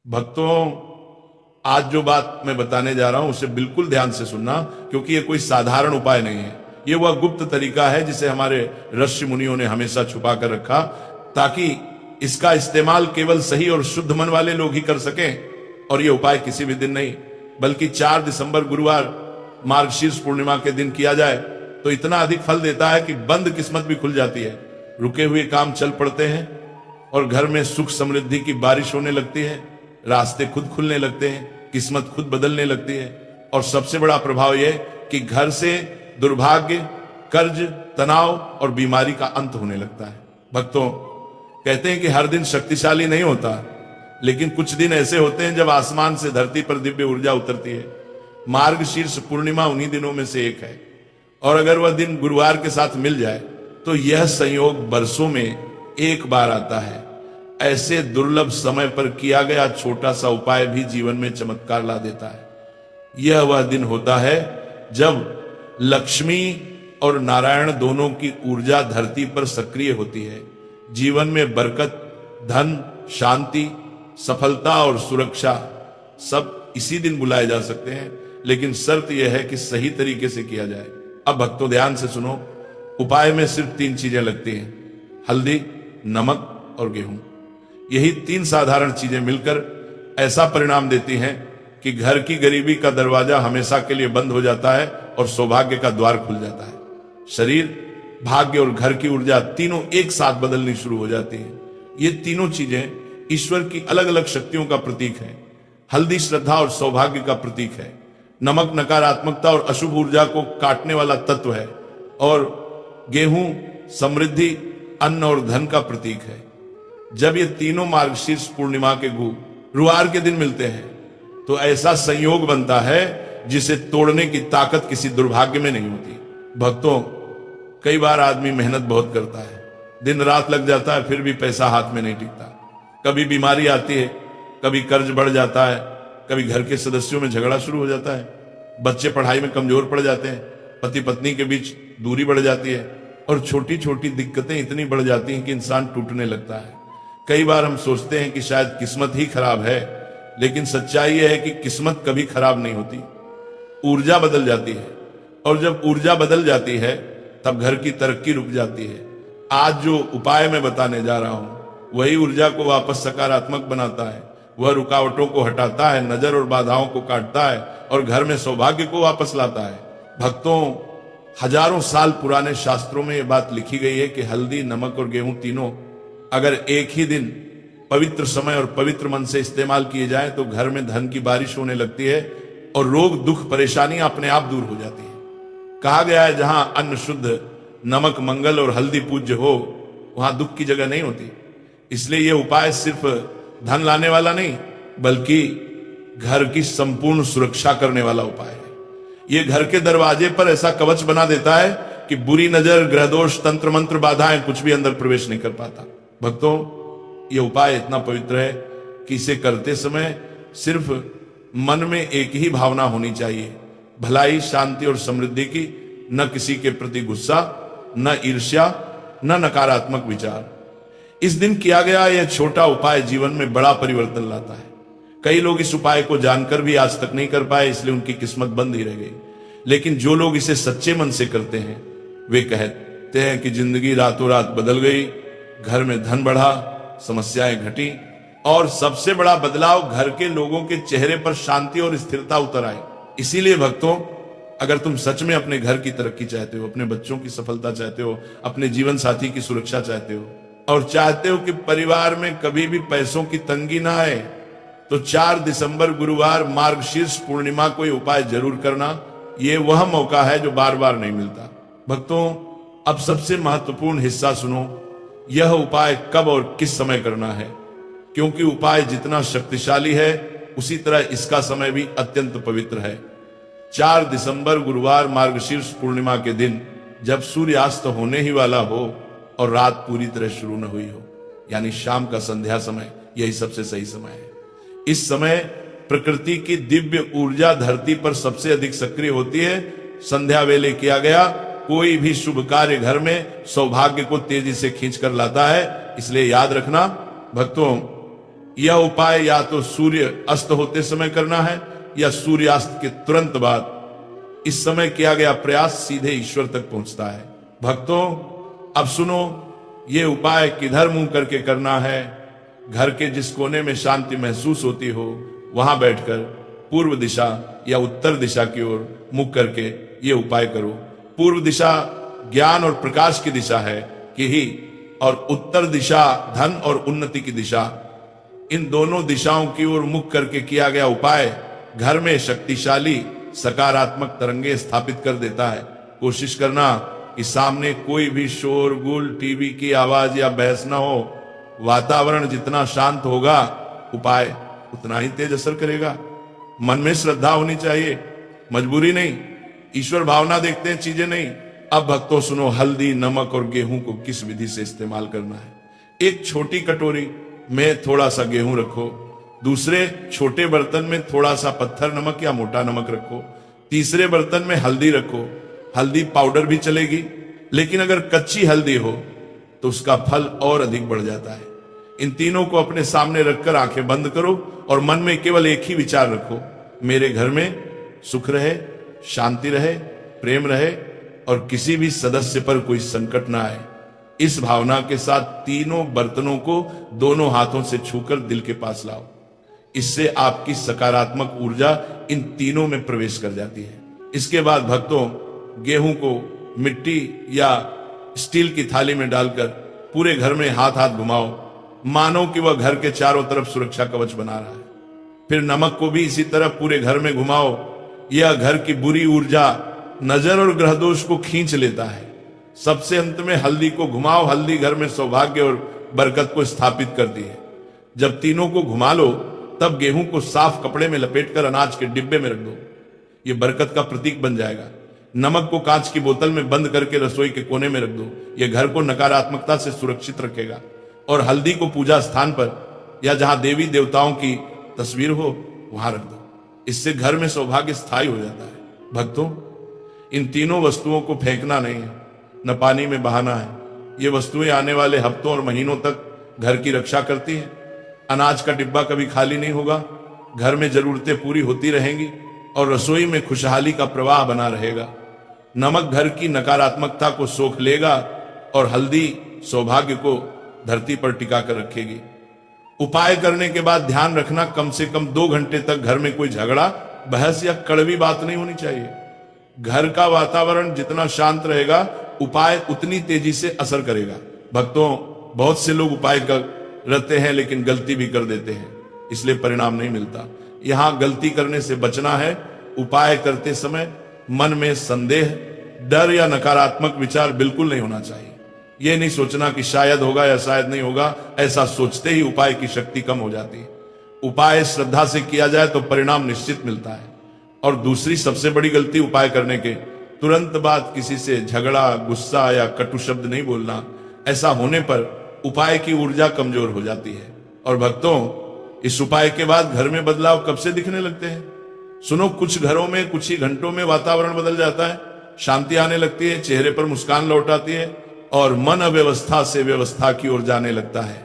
भक्तों, आज जो बात मैं बताने जा रहा हूं उसे बिल्कुल ध्यान से सुनना, क्योंकि ये कोई साधारण उपाय नहीं है। ये वह गुप्त तरीका है जिसे हमारे ऋषि मुनियों ने हमेशा छुपा कर रखा, ताकि इसका इस्तेमाल केवल सही और शुद्ध मन वाले लोग ही कर सकें। और ये उपाय किसी भी दिन नहीं, बल्कि 4 दिसंबर गुरुवार मार्गशीर्ष पूर्णिमा के दिन किया जाए तो इतना अधिक फल देता है कि बंद किस्मत भी खुल जाती है, रुके हुए काम चल पड़ते हैं और घर में सुख समृद्धि की बारिश होने लगती है, रास्ते खुद खुलने लगते हैं, किस्मत खुद बदलने लगती है। और सबसे बड़ा प्रभाव यह कि घर से दुर्भाग्य, कर्ज, तनाव और बीमारी का अंत होने लगता है। भक्तों, कहते हैं कि हर दिन शक्तिशाली नहीं होता, लेकिन कुछ दिन ऐसे होते हैं जब आसमान से धरती पर दिव्य ऊर्जा उतरती है। मार्गशीर्ष पूर्णिमा उन्हीं दिनों में से एक है, और अगर वह दिन गुरुवार के साथ मिल जाए तो यह संयोग बरसों में एक बार आता है। ऐसे दुर्लभ समय पर किया गया छोटा सा उपाय भी जीवन में चमत्कार ला देता है। यह वह दिन होता है जब लक्ष्मी और नारायण दोनों की ऊर्जा धरती पर सक्रिय होती है। जीवन में बरकत, धन, शांति, सफलता और सुरक्षा सब इसी दिन बुलाए जा सकते हैं, लेकिन शर्त यह है कि सही तरीके से किया जाए। अब भक्तों, ध्यान से सुनो। उपाय में सिर्फ 3 चीजें लगती हैं: हल्दी, नमक और गेहूं। यही 3 साधारण चीजें मिलकर ऐसा परिणाम देती हैं कि घर की गरीबी का दरवाजा हमेशा के लिए बंद हो जाता है और सौभाग्य का द्वार खुल जाता है। शरीर, भाग्य और घर की ऊर्जा तीनों एक साथ बदलनी शुरू हो जाती है। ये तीनों चीजें ईश्वर की अलग अलग शक्तियों का प्रतीक है। हल्दी श्रद्धा और सौभाग्य का प्रतीक है, नमक नकारात्मकता और अशुभ ऊर्जा को काटने वाला तत्व है, और गेहूं समृद्धि, अन्न और धन का प्रतीक है। जब ये तीनों मार्गशीर्ष पूर्णिमा के गुरुवार के दिन मिलते हैं तो ऐसा संयोग बनता है जिसे तोड़ने की ताकत किसी दुर्भाग्य में नहीं होती। भक्तों, कई बार आदमी मेहनत बहुत करता है, दिन रात लग जाता है, फिर भी पैसा हाथ में नहीं टिकता। कभी बीमारी आती है, कभी कर्ज बढ़ जाता है, कभी घर के सदस्यों में झगड़ा शुरू हो जाता है, बच्चे पढ़ाई में कमजोर पड़ जाते हैं, पति पत्नी के बीच दूरी बढ़ जाती है, और छोटी छोटी दिक्कतें इतनी बढ़ जाती हैं कि इंसान टूटने लगता है। कई बार हम सोचते हैं कि शायद किस्मत ही खराब है, लेकिन सच्चाई यह है कि किस्मत कभी खराब नहीं होती, ऊर्जा बदल जाती है। और जब ऊर्जा बदल जाती है तब घर की तरक्की रुक जाती है। आज जो उपाय मैं बताने जा रहा हूं वही ऊर्जा को वापस सकारात्मक बनाता है। वह रुकावटों को हटाता है, नजर और बाधाओं को काटता है और घर में सौभाग्य को वापस लाता है। भक्तों, हजारों साल पुराने शास्त्रों में यह बात लिखी गई है कि हल्दी, नमक और गेहूं तीनों अगर एक ही दिन पवित्र समय और पवित्र मन से इस्तेमाल किए जाएं तो घर में धन की बारिश होने लगती है और रोग, दुख, परेशानियां अपने आप दूर हो जाती है। कहा गया है, जहां अन्न शुद्ध, नमक मंगल और हल्दी पूज्य हो, वहां दुख की जगह नहीं होती। इसलिए यह उपाय सिर्फ धन लाने वाला नहीं, बल्कि घर की संपूर्ण सुरक्षा करने वाला उपाय है। यह घर के दरवाजे पर ऐसा कवच बना देता है कि बुरी नजर, ग्रह दोष, तंत्र मंत्र, बाधाएं कुछ भी अंदर प्रवेश नहीं कर पाता। भक्तों, यह उपाय इतना पवित्र है कि इसे करते समय सिर्फ मन में एक ही भावना होनी चाहिए: भलाई, शांति और समृद्धि की। न किसी के प्रति गुस्सा, न ईर्ष्या, न नकारात्मक विचार। इस दिन किया गया यह छोटा उपाय जीवन में बड़ा परिवर्तन लाता है। कई लोग इस उपाय को जानकर भी आज तक नहीं कर पाए, इसलिए उनकी किस्मत बंद ही रह गई। लेकिन जो लोग इसे सच्चे मन से करते हैं वे कहते हैं कि जिंदगी रातों रात बदल गई, घर में धन बढ़ा, समस्याएं घटी, और सबसे बड़ा बदलाव, घर के लोगों के चेहरे पर शांति और स्थिरता उतर आई। इसीलिए भक्तों, अगर तुम सच में अपने घर की तरक्की चाहते हो, अपने बच्चों की सफलता चाहते हो, अपने जीवन साथी की सुरक्षा चाहते हो, और चाहते हो कि परिवार में कभी भी पैसों की तंगी ना आए, तो 4 दिसंबर गुरुवार मार्गशीर्ष पूर्णिमा को यह उपाय जरूर करना। यह वह मौका है जो बार बार नहीं मिलता। भक्तों, अब सबसे महत्वपूर्ण हिस्सा सुनो। यह उपाय कब और किस समय करना है, क्योंकि उपाय जितना शक्तिशाली है उसी तरह इसका समय भी अत्यंत पवित्र है। 4 दिसंबर गुरुवार मार्गशीर्ष पूर्णिमा के दिन, जब सूर्यास्त होने ही वाला हो और रात पूरी तरह शुरू न हुई हो, यानी शाम का संध्या समय, यही सबसे सही समय है। इस समय प्रकृति की दिव्य ऊर्जा धरती पर सबसे अधिक सक्रिय होती है। संध्या वेले किया गया कोई भी शुभ कार्य घर में सौभाग्य को तेजी से खींच कर लाता है। इसलिए याद रखना भक्तों, यह उपाय या तो सूर्य अस्त होते समय करना है या सूर्यास्त के तुरंत बाद। इस समय किया गया प्रयास सीधे ईश्वर तक पहुंचता है। भक्तों, अब सुनो, ये उपाय किधर मुंह करके करना है। घर के जिस कोने में शांति महसूस होती हो वहां बैठकर पूर्व दिशा या उत्तर दिशा की ओर मुख करके ये उपाय करो। पूर्व दिशा ज्ञान और प्रकाश की दिशा है कि ही, और उत्तर दिशा धन और उन्नति की दिशा। इन दोनों दिशाओं की ओर मुख करके किया गया उपाय घर में शक्तिशाली सकारात्मक तरंगे स्थापित कर देता है। कोशिश करना कि सामने कोई भी शोरगुल, टीवी की आवाज या बहस ना हो। वातावरण जितना शांत होगा उपाय उतना ही तेज असर करेगा। मन में श्रद्धा होनी चाहिए, मजबूरी नहीं। ईश्वर भावना देखते हैं, चीजें नहीं। अब भक्तों सुनो, हल्दी, नमक और गेहूं को किस विधि से इस्तेमाल करना है। एक छोटी कटोरी में थोड़ा सा गेहूं रखो, दूसरे छोटे बर्तन में थोड़ा सा पत्थर नमक या मोटा नमक रखो, तीसरे बर्तन में हल्दी रखो। हल्दी पाउडर भी चलेगी, लेकिन अगर कच्ची हल्दी हो तो उसका फल और अधिक बढ़ जाता है। इन तीनों को अपने सामने रखकर आंखें बंद करो और मन में केवल एक ही विचार रखो, मेरे घर में सुख रहे, शांति रहे, प्रेम रहे और किसी भी सदस्य पर कोई संकट ना आए। इस भावना के साथ तीनों बर्तनों को दोनों हाथों से छूकर दिल के पास लाओ। इससे आपकी सकारात्मक ऊर्जा इन तीनों में प्रवेश कर जाती है। इसके बाद भक्तों, गेहूं को मिट्टी या स्टील की थाली में डालकर पूरे घर में हाथ हाथ घुमाओ, मानो कि वह घर के चारों तरफ सुरक्षा कवच बना रहा है। फिर नमक को भी इसी तरह पूरे घर में घुमाओ। यह घर की बुरी ऊर्जा, नजर और ग्रह दोष को खींच लेता है। सबसे अंत में हल्दी को घुमाओ। हल्दी घर में सौभाग्य और बरकत को स्थापित करती है। जब तीनों को घुमा लो तब गेहूं को साफ कपड़े में लपेटकर अनाज के डिब्बे में रख दो, यह बरकत का प्रतीक बन जाएगा। नमक को कांच की बोतल में बंद करके रसोई के कोने में रख दो, यह घर को नकारात्मकता से सुरक्षित रखेगा। और हल्दी को पूजा स्थान पर या जहां देवी देवताओं की तस्वीर हो वहां रख दो। इससे घर में सौभाग्य स्थायी हो जाता है। भक्तों, इन तीनों वस्तुओं को फेंकना नहीं है, न पानी में बहाना है। ये वस्तुएं आने वाले हफ्तों और महीनों तक घर की रक्षा करती हैं। अनाज का डिब्बा कभी खाली नहीं होगा, घर में जरूरतें पूरी होती रहेंगी और रसोई में खुशहाली का प्रवाह बना रहेगा। नमक घर की नकारात्मकता को सोख लेगा और हल्दी सौभाग्य को धरती पर टिका कर रखेगी। उपाय करने के बाद ध्यान रखना, कम से कम 2 घंटे तक घर में कोई झगड़ा, बहस या कड़वी बात नहीं होनी चाहिए। घर का वातावरण जितना शांत रहेगा, उपाय उतनी तेजी से असर करेगा। भक्तों, बहुत से लोग उपाय करते हैं लेकिन गलती भी कर देते हैं, इसलिए परिणाम नहीं मिलता। यहां गलती करने से बचना है। उपाय करते समय मन में संदेह, डर या नकारात्मक विचार बिल्कुल नहीं होना चाहिए। यह नहीं सोचना कि शायद होगा या शायद नहीं होगा। ऐसा सोचते ही उपाय की शक्ति कम हो जाती है। उपाय श्रद्धा से किया जाए तो परिणाम निश्चित मिलता है। और दूसरी सबसे बड़ी गलती उपाय करने के तुरंत बाद किसी से झगड़ा, गुस्सा या कटु शब्द नहीं बोलना। ऐसा होने पर उपाय की ऊर्जा कमजोर हो जाती है। और भक्तों, इस उपाय के बाद घर में बदलाव कब से दिखने लगते हैं? सुनो, कुछ घरों में कुछ ही घंटों में वातावरण बदल जाता है, शांति आने लगती है, चेहरे पर मुस्कान लौट आती है और मन अव्यवस्था से व्यवस्था की ओर जाने लगता है।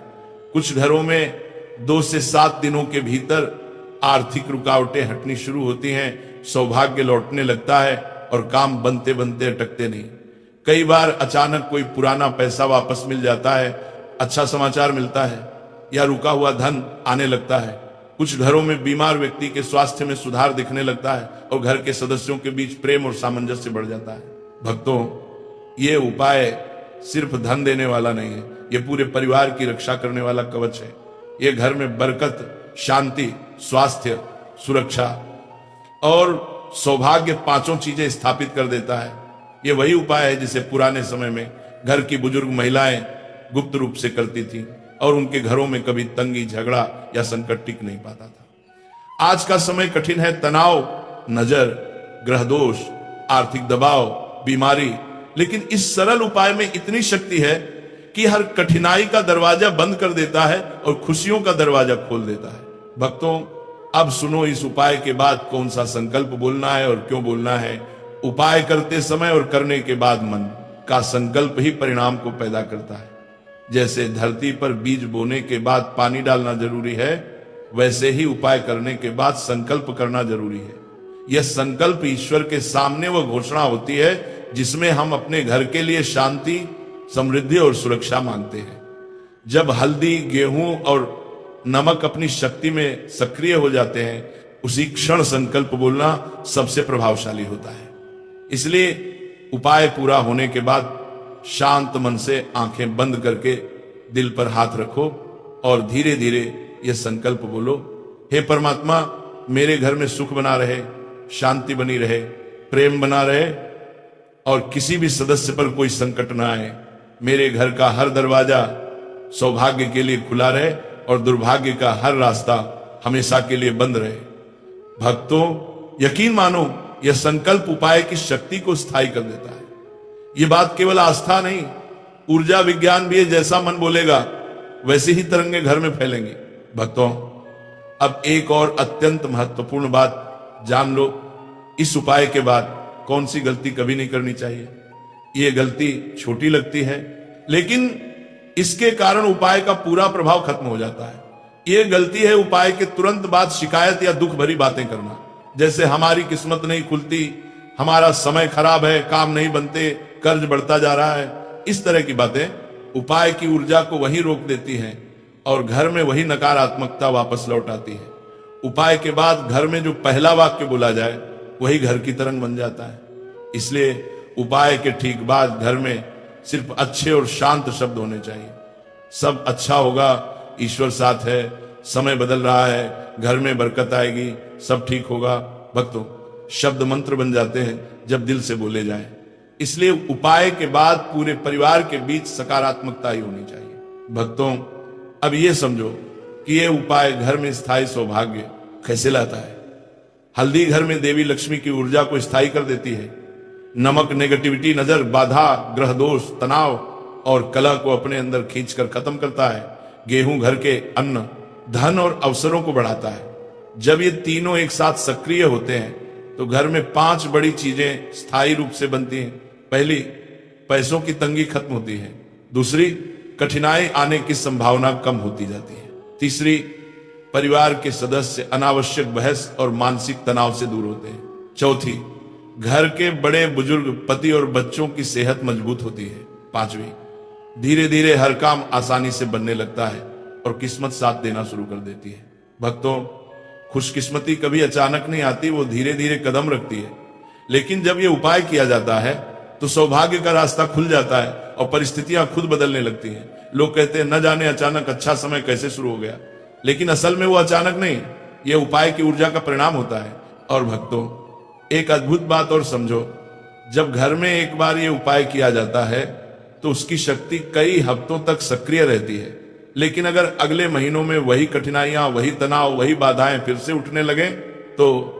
कुछ घरों में 2 से 7 दिनों के भीतर आर्थिक रुकावटें हटनी शुरू होती हैं, सौभाग्य लौटने लगता है और काम बनते बनते अटकते नहीं। कई बार अचानक कोई पुराना पैसा वापस मिल जाता है, अच्छा समाचार मिलता है या रुका हुआ धन आने लगता है। कुछ घरों में बीमार व्यक्ति के स्वास्थ्य में सुधार दिखने लगता है और घर के सदस्यों के बीच प्रेम और सामंजस्य बढ़ जाता है। भक्तों, ये उपाय सिर्फ धन देने वाला नहीं है, ये पूरे परिवार की रक्षा करने वाला कवच है। ये घर में बरकत, शांति, स्वास्थ्य, सुरक्षा और सौभाग्य 5 चीजें स्थापित कर देता है। ये वही उपाय है जिसे पुराने समय में घर की बुजुर्ग महिलाएं गुप्त रूप से करती थी और उनके घरों में कभी तंगी, झगड़ा या संकट टिक नहीं पाता था। आज का समय कठिन है। तनाव, नजर, ग्रह दोष, आर्थिक दबाव, बीमारी, लेकिन इस सरल उपाय में इतनी शक्ति है कि हर कठिनाई का दरवाजा बंद कर देता है और खुशियों का दरवाजा खोल देता है। भक्तों, अब सुनो, इस उपाय के बाद कौन सा संकल्प बोलना है और क्यों बोलना है। उपाय करते समय और करने के बाद मन का संकल्प ही परिणाम को पैदा करता है। जैसे धरती पर बीज बोने के बाद पानी डालना जरूरी है, वैसे ही उपाय करने के बाद संकल्प करना जरूरी है। यह संकल्प ईश्वर के सामने वह घोषणा होती है जिसमें हम अपने घर के लिए शांति, समृद्धि और सुरक्षा मांगते हैं। जब हल्दी, गेहूं और नमक अपनी शक्ति में सक्रिय हो जाते हैं, उसी क्षण संकल्प बोलना सबसे प्रभावशाली होता है। इसलिए उपाय पूरा होने के बाद शांत मन से आंखें बंद करके दिल पर हाथ रखो और धीरे धीरे यह संकल्प बोलो, हे परमात्मा, मेरे घर में सुख बना रहे, शांति बनी रहे, प्रेम बना रहे और किसी भी सदस्य पर कोई संकट ना आए। मेरे घर का हर दरवाजा सौभाग्य के लिए खुला रहे और दुर्भाग्य का हर रास्ता हमेशा के लिए बंद रहे। भक्तों, यकीन मानो, यह संकल्प उपाय की शक्ति को स्थायी कर देता है। यह बात केवल आस्था नहीं, ऊर्जा विज्ञान भी है। जैसा मन बोलेगा वैसे ही तरंगे घर में फैलेंगी। भक्तों, अब एक और अत्यंत महत्वपूर्ण बात जान लो, इस उपाय के बाद कौन सी गलती कभी नहीं करनी चाहिए। यह गलती छोटी लगती है, लेकिन इसके कारण उपाय का पूरा प्रभाव खत्म हो जाता है। यह गलती है उपाय के तुरंत बाद शिकायत या दुख भरी बातें करना, जैसे हमारी किस्मत नहीं खुलती, हमारा समय खराब है, काम नहीं बनते, कर्ज बढ़ता जा रहा है। इस तरह की बातें उपाय की ऊर्जा को वहीं रोक देती हैं और घर में वही नकारात्मकता वापस लौट आती है। उपाय के बाद घर में जो पहला वाक्य बोला जाए वही घर की तरंग बन जाता है। इसलिए उपाय के ठीक बाद घर में सिर्फ अच्छे और शांत शब्द होने चाहिए। सब अच्छा होगा, ईश्वर साथ है, समय बदल रहा है, घर में बरकत आएगी, सब ठीक होगा। भक्तों, शब्द मंत्र बन जाते हैं जब दिल से बोले जाएं। इसलिए उपाय के बाद पूरे परिवार के बीच सकारात्मकता ही होनी चाहिए। भक्तों, अब ये समझो कि ये उपाय घर में स्थायी सौभाग्य कैसे लाता है। हल्दी घर में देवी लक्ष्मी की ऊर्जा को स्थायी कर देती है। नमक नेगेटिविटी, नजर, बाधा, ग्रह दोष, तनाव और कलह को अपने अंदर खींचकर खत्म करता है। गेहूं घर के अन्न, धन और अवसरों को बढ़ाता है। जब ये तीनों एक साथ सक्रिय होते हैं तो घर में 5 बड़ी चीजें स्थायी रूप से बनती हैं। पहली, पैसों की तंगी खत्म होती है। दूसरी, कठिनाई आने की संभावना कम होती जाती है। तीसरी, परिवार के सदस्य अनावश्यक बहस और मानसिक तनाव से दूर होते हैं। चौथी, घर के बड़े बुजुर्ग, पति और बच्चों की सेहत मजबूत होती है। पांचवी, धीरे धीरे हर काम आसानी से बनने लगता है और किस्मत साथ देना शुरू कर देती है। भक्तों, खुशकिस्मती कभी अचानक नहीं आती, वो धीरे धीरे कदम रखती है। लेकिन जब ये उपाय किया जाता है तो सौभाग्य का रास्ता खुल जाता है और परिस्थितियां खुद बदलने लगती हैं। लोग कहते हैं न जाने अचानक अच्छा समय कैसे शुरू हो गया, लेकिन असल में वो अचानक नहीं, ये उपाय की ऊर्जा का परिणाम होता है। और भक्तों, एक अद्भुत बात और समझो, जब घर में एक बार ये उपाय किया जाता है तो उसकी शक्ति कई हफ्तों तक सक्रिय रहती है। लेकिन अगर अगले महीनों में वही कठिनाइयां, वही तनाव, वही बाधाएं फिर से उठने लगे तो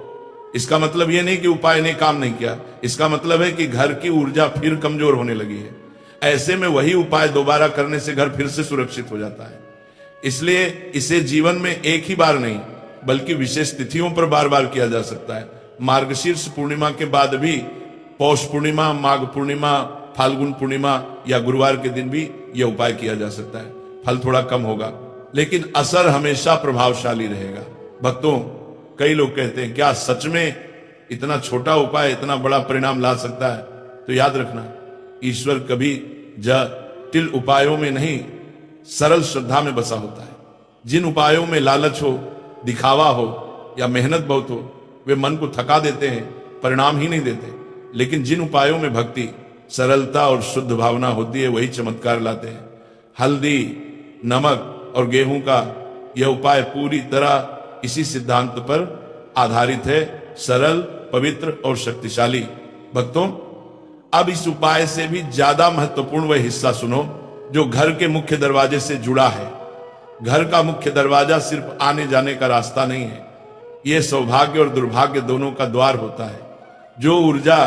इसका मतलब ये नहीं कि उपाय ने काम नहीं किया, इसका मतलब है कि घर की ऊर्जा फिर कमजोर होने लगी है। ऐसे में वही उपाय दोबारा करने से घर फिर से सुरक्षित हो जाता है। इसलिए इसे जीवन में एक ही बार नहीं बल्कि विशेष तिथियों पर बार बार किया जा सकता है। मार्गशीर्ष पूर्णिमा के बाद भी पौष पूर्णिमा, माघ पूर्णिमा, फाल्गुन पूर्णिमा या गुरुवार के दिन भी यह उपाय किया जा सकता है। फल थोड़ा कम होगा लेकिन असर हमेशा प्रभावशाली रहेगा। भक्तों, कई लोग कहते हैं क्या सच में इतना छोटा उपाय इतना बड़ा परिणाम ला सकता है? तो याद रखना, ईश्वर कभी जटिल उपायों में नहीं, सरल श्रद्धा में बसा होता है। जिन उपायों में लालच हो, दिखावा हो या मेहनत बहुत हो, वे मन को थका देते हैं, परिणाम ही नहीं देते। लेकिन जिन उपायों में भक्ति, सरलता और शुद्ध भावना होती है, वही चमत्कार लाते हैं। हल्दी, नमक और गेहूं का यह उपाय पूरी तरह इसी सिद्धांत पर आधारित है, सरल, पवित्र और शक्तिशाली। भक्तों, अब इस उपाय से भी ज्यादा महत्वपूर्ण वह हिस्सा सुनो जो घर के मुख्य दरवाजे से जुड़ा है। घर का मुख्य दरवाजा सिर्फ आने जाने का रास्ता नहीं है, यह सौभाग्य और दुर्भाग्य दोनों का द्वार होता है। जो ऊर्जा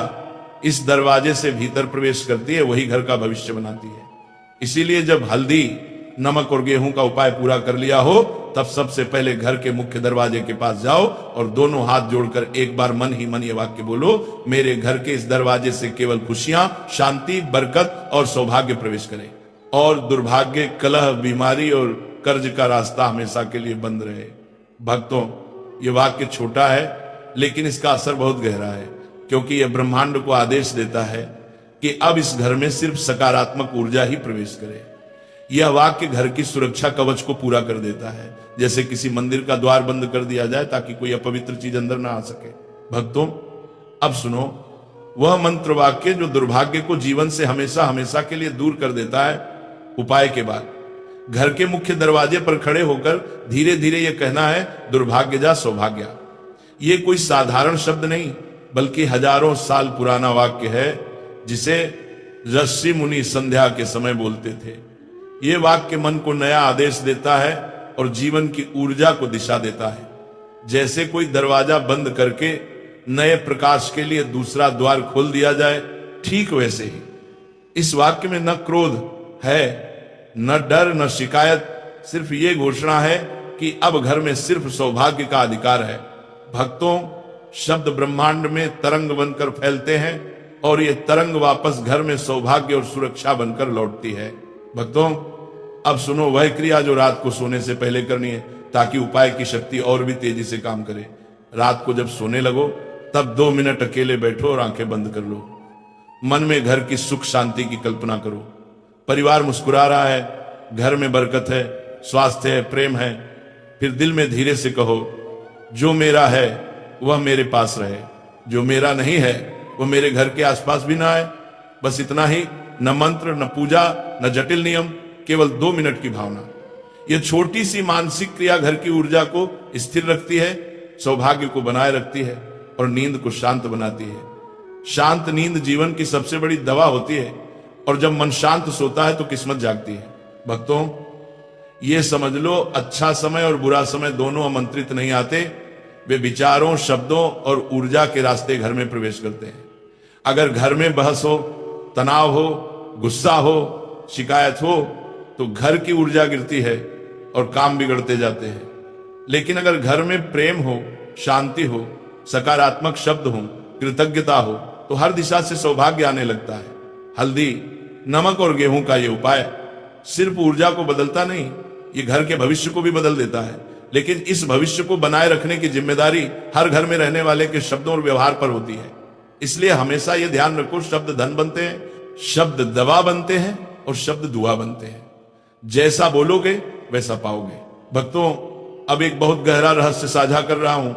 इस दरवाजे से भीतर प्रवेश करती है वही घर का भविष्य बनाती है। इसीलिए जब हल्दी, नमक और गेहूं का उपाय पूरा कर लिया हो तब सबसे पहले घर के मुख्य दरवाजे के पास जाओ और दोनों हाथ जोड़कर एक बार मन ही मन ये वाक्य बोलो, मेरे घर के इस दरवाजे से केवल खुशियां, शांति, बरकत और सौभाग्य प्रवेश करें। और दुर्भाग्य, कलह, बीमारी और कर्ज का रास्ता हमेशा के लिए बंद रहे। भक्तों, ये वाक्य छोटा है लेकिन इसका असर बहुत गहरा है, क्योंकि यह ब्रह्मांड को आदेश देता है कि अब इस घर में सिर्फ सकारात्मक ऊर्जा ही प्रवेश करे। यह वाक्य घर की सुरक्षा कवच को पूरा कर देता है, जैसे किसी मंदिर का द्वार बंद कर दिया जाए ताकि कोई अपवित्र चीज अंदर ना आ सके। भक्तों, अब सुनो वह मंत्र वाक्य जो दुर्भाग्य को जीवन से हमेशा हमेशा के लिए दूर कर देता है। उपाय के बाद घर के मुख्य दरवाजे पर खड़े होकर धीरे धीरे यह कहना है, दुर्भाग्य जा सौभाग्य। ये कोई साधारण शब्द नहीं बल्कि हजारों साल पुराना वाक्य है जिसे ऋषि मुनि संध्या के समय बोलते थे। ये वाक्य मन को नया आदेश देता है और जीवन की ऊर्जा को दिशा देता है। जैसे कोई दरवाजा बंद करके नए प्रकाश के लिए दूसरा द्वार खोल दिया जाए, ठीक वैसे ही इस वाक्य में न क्रोध है, न डर, न शिकायत, सिर्फ ये घोषणा है कि अब घर में सिर्फ सौभाग्य का अधिकार है। भक्तों, शब्द ब्रह्मांड में तरंग बनकर फैलते हैं और ये तरंग वापस घर में सौभाग्य और सुरक्षा बनकर लौटती है। भक्तों, अब सुनो वह क्रिया जो रात को सोने से पहले करनी है, ताकि उपाय की शक्ति और भी तेजी से काम करे। रात को जब सोने लगो तब 2 मिनट अकेले बैठो और आंखें बंद कर लो। मन में घर की सुख शांति की कल्पना करो। परिवार मुस्कुरा रहा है, घर में बरकत है, स्वास्थ्य है, प्रेम है। फिर दिल में धीरे से कहो, जो मेरा है वह मेरे पास रहे, जो मेरा नहीं है वह मेरे घर के आसपास भी ना आए। बस इतना ही, न मंत्र, न पूजा, न जटिल नियम, केवल 2 मिनट की भावना। यह छोटी सी मानसिक क्रिया घर की ऊर्जा को स्थिर रखती है, सौभाग्य को बनाए रखती है और नींद को शांत बनाती है। शांत नींद जीवन की सबसे बड़ी दवा होती है और जब मन शांत सोता है तो किस्मत जागती है। भक्तों, ये समझ लो, अच्छा समय और बुरा समय दोनों आमंत्रित नहीं आते, वे विचारों, शब्दों और ऊर्जा के रास्ते घर में प्रवेश करते हैं। अगर घर में बहस हो, तनाव हो, गुस्सा हो, शिकायत हो तो घर की ऊर्जा गिरती है और काम बिगड़ते जाते हैं। लेकिन अगर घर में प्रेम हो, शांति हो, सकारात्मक शब्द हो, कृतज्ञता हो तो हर दिशा से सौभाग्य आने लगता है। हल्दी, नमक और गेहूं का ये उपाय सिर्फ ऊर्जा को बदलता नहीं, ये घर के भविष्य को भी बदल देता है। लेकिन इस भविष्य को बनाए रखने की जिम्मेदारी हर घर में रहने वाले के शब्दों और व्यवहार पर होती है। इसलिए हमेशा ये ध्यान रखो, शब्द धन बनते हैं, शब्द दवा बनते हैं और शब्द दुआ बनते हैं। जैसा बोलोगे वैसा पाओगे। भक्तों, अब एक बहुत गहरा रहस्य साझा कर रहा हूं।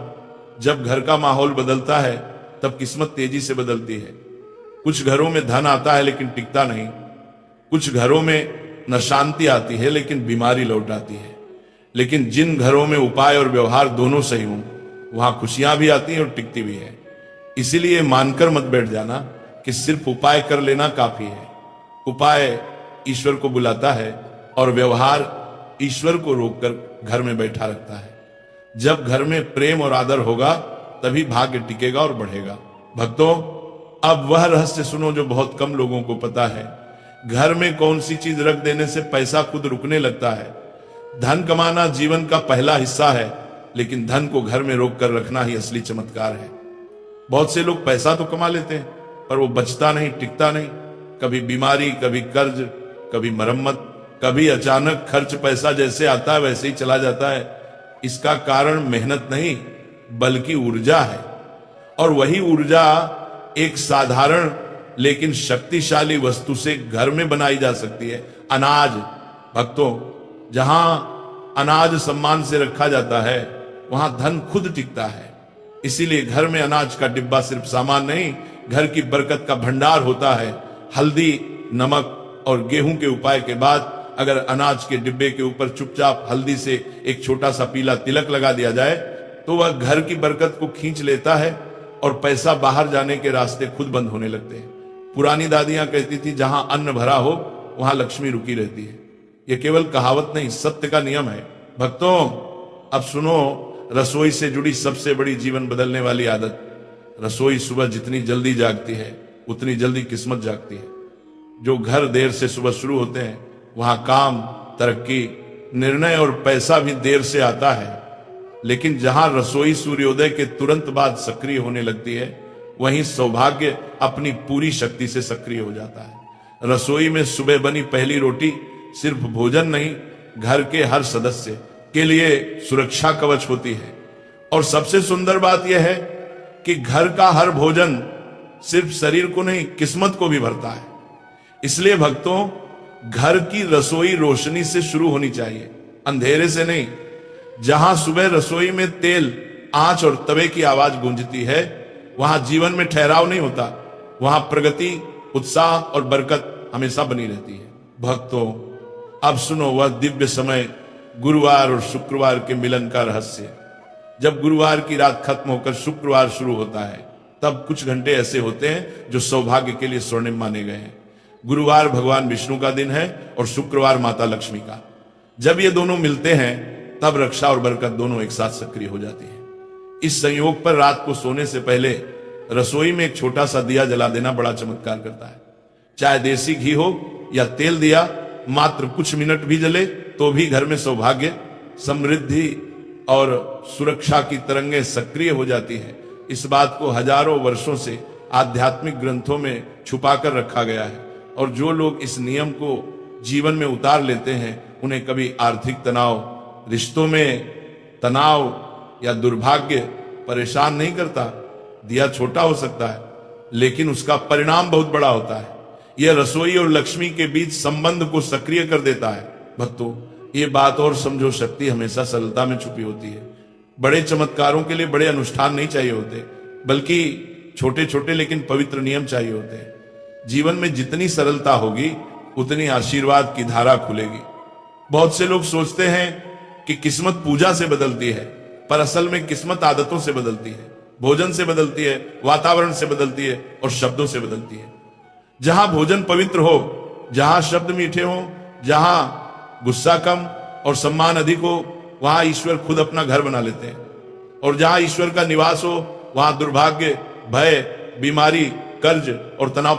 जब घर का माहौल बदलता है तब किस्मत तेजी से बदलती है। कुछ घरों में धन आता है लेकिन टिकता नहीं, कुछ घरों में न शांति आती है लेकिन बीमारी लौट आती है। लेकिन जिन घरों में उपाय और व्यवहार दोनों सही हों वहां खुशियां भी आती हैं और टिकती भी है। इसीलिए मानकर मत बैठ जाना कि सिर्फ उपाय कर लेना काफी है। उपाय ईश्वर को बुलाता है और व्यवहार ईश्वर को रोककर घर में बैठा रखता है। जब घर में प्रेम और आदर होगा तभी भाग्य टिकेगा और बढ़ेगा। भक्तों, अब वह रहस्य सुनो जो बहुत कम लोगों को पता है। घर में कौन सी चीज रख देने से पैसा खुद रुकने लगता है। धन कमाना जीवन का पहला हिस्सा है, लेकिन धन को घर में रोक कर रखना ही असली चमत्कार है। बहुत से लोग पैसा तो कमा लेते हैं पर वो बचता नहीं, टिकता नहीं। कभी बीमारी, कभी कर्ज, कभी मरम्मत, कभी अचानक खर्च। पैसा जैसे आता है वैसे ही चला जाता है। इसका कारण मेहनत नहीं बल्कि ऊर्जा है, और वही ऊर्जा एक साधारण लेकिन शक्तिशाली वस्तु से घर में बनाई जा सकती है, अनाज। भक्तों, जहां अनाज सम्मान से रखा जाता है वहां धन खुद टिकता है। इसीलिए घर में अनाज का डिब्बा सिर्फ सामान नहीं, घर की बरकत का भंडार होता है। हल्दी, नमक और गेहूं के उपाय के बाद अगर अनाज के डिब्बे के ऊपर चुपचाप हल्दी से एक छोटा सा पीला तिलक लगा दिया जाए तो वह घर की बरकत को खींच लेता है और पैसा बाहर जाने के रास्ते खुद बंद होने लगते हैं। पुरानी दादियां कहती थी, जहां अन्न भरा हो वहां लक्ष्मी रुकी रहती है। यह केवल कहावत नहीं, सत्य का नियम है। भक्तों, अब सुनो रसोई से जुड़ी सबसे बड़ी जीवन बदलने वाली आदत। रसोई सुबह जितनी जल्दी जागती है उतनी जल्दी किस्मत जागती है। जो घर देर से सुबह शुरू होते हैं वहां काम, तरक्की, निर्णय और पैसा भी देर से आता है। लेकिन जहां रसोई सूर्योदय के तुरंत बाद सक्रिय होने लगती है वहीं सौभाग्य अपनी पूरी शक्ति से सक्रिय हो जाता है। रसोई में सुबह बनी पहली रोटी सिर्फ भोजन नहीं, घर के हर सदस्य के लिए सुरक्षा कवच होती है। और सबसे सुंदर बात यह है कि घर का हर भोजन सिर्फ शरीर को नहीं, किस्मत को भी भरता है। इसलिए भक्तों, घर की रसोई रोशनी से शुरू होनी चाहिए, अंधेरे से नहीं। जहां सुबह रसोई में तेल, आंच और तवे की आवाज गूंजती है, वहां जीवन में ठहराव नहीं होता, वहां प्रगति, उत्साह और बरकत हमेशा बनी रहती है। भक्तों, अब सुनो वह दिव्य समय, गुरुवार और शुक्रवार के मिलन का रहस्य। जब गुरुवार की रात खत्म होकर शुक्रवार शुरू होता है, तब कुछ घंटे ऐसे होते हैं जो सौभाग्य के लिए स्वर्णिम माने गए हैं। गुरुवार भगवान विष्णु का दिन है और शुक्रवार माता लक्ष्मी का। जब ये दोनों मिलते हैं, तब रक्षा और बरकत दोनों एक साथ सक्रिय हो जाती है। इस संयोग पर रात को सोने से पहले रसोई में एक छोटा सा दिया जला देना बड़ा चमत्कार करता है। चाहे देसी घी हो या तेल दिया, मात्र कुछ मिनट भी जले तो भी घर में सौभाग्य, समृद्धि और सुरक्षा की तरंगें सक्रिय हो जाती है। इस बात को हजारों वर्षों से आध्यात्मिक ग्रंथों में छुपा कर रखा गया है, और जो लोग इस नियम को जीवन में उतार लेते हैं, उन्हें कभी आर्थिक तनाव, रिश्तों में तनाव या दुर्भाग्य परेशान नहीं करता। दिया छोटा हो सकता है, लेकिन उसका परिणाम बहुत बड़ा होता है। यह रसोई और लक्ष्मी के बीच संबंध को सक्रिय कर देता है। भक्तों, ये बात और समझो, शक्ति हमेशा सरलता में छुपी होती है। बड़े चमत्कारों के लिए बड़े अनुष्ठान नहीं चाहिए होते, बल्कि छोटे छोटे लेकिन पवित्र नियम चाहिए होते हैं। जीवन में जितनी सरलता होगी, उतनी आशीर्वाद की धारा खुलेगी। बहुत से लोग सोचते हैं कि किस्मत पूजा से बदलती है, पर असल में किस्मत आदतों से बदलती है, भोजन से बदलती है, वातावरण से बदलती है और शब्दों से बदलती है। जहां भोजन पवित्र हो, जहां शब्द मीठे हो, जहां गुस्सा कम और सम्मान अधिक हो, वहां ईश्वर खुद अपना घर बना लेते हैं। और जहां ईश्वर का निवास हो, वहां दुर्भाग्य, भय, बीमारी, कर्ज और तनाव